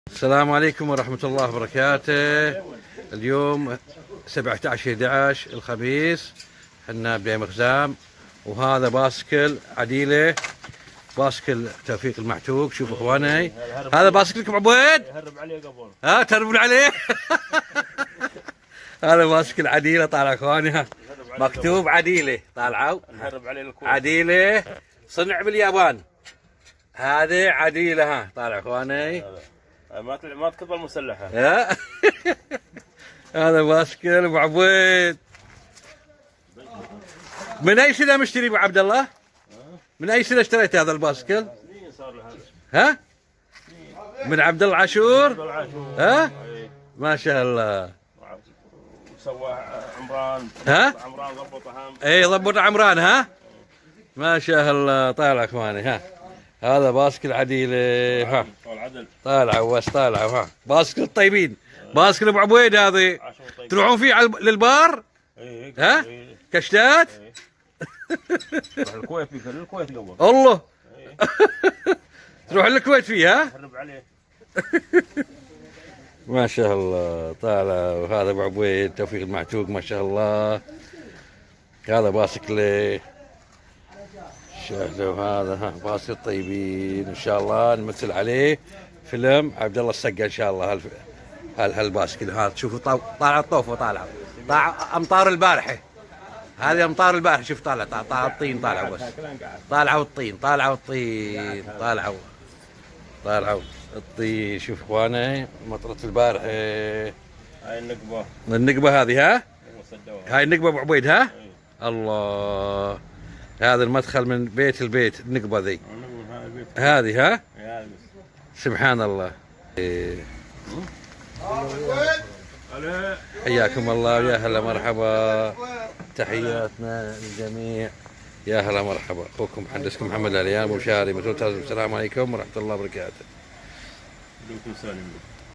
السلام عليكم ورحمة الله وبركاته. اليوم 17/11 الخميس، حنا بداية خزام، وهذا باسكل عديلة، باسكل توفيق المعتوق. شوفوا اخواني، هذا باسكلكم عبيد؟ هرب عليه قبل. تهربون عليه؟ هذا باسكل عديلة طالع اخواني، مكتوب عديلة، طالعوا نهرب عليه الكويت. عديلة صنع باليابان. هذه عديلة طالع اخواني. ما تكبر مسلحة. هذا باسكل ابو عبيد. من اي سنة مشتري ابو عبد الله؟ من اي سنة اشتريت هذا الباسكل؟ صار له هذا. من عبد الله عاشور؟ إيه. ما شاء الله. وسوى عمران. عمران ضبطها هم. اي ضبط عمران. ما شاء الله. طالع اخواني. هذا باسكل عديلة. والعدل. طالعوا بس طالعوا. باسكل الطيبين، باسكل ابو عبيد. هذه تروحون فيه للبار؟ إيه. كشتات؟ روح الكويت الكويت قبل. الله. تروح الكويت فيها؟ هرب عليه. ما شاء الله. طالع. وهذا ابو عبيد توفيق المعتوق ما شاء الله. هذا باسكله. شاهدوا هذا باسكل طيبين ان شاء الله. نمثل عليه فيلم عبد الله السقا ان شاء الله. هالباسكل هذا تشوفوا طالع الطوفه، طالع امطار البارحه. هذه امطار البارحه. شوف طالع الطين، طالع بس طالعوا الطين، طالعوا الطين. شوف اخواني مطرة البارحه. هاي النقبة. النقبه هذه. صدوها. هاي النقبه ابو عبيد. الله. هذا المدخل من بيت البيت، النقبه ذي هذه. سبحان الله. حياكم الله، يا هلا مرحبا، تحياتنا للجميع، يا هلا مرحبا. اخوكم مهندسكم محمد العليان، مشاري مثل. السلام عليكم ورحمه الله وبركاته.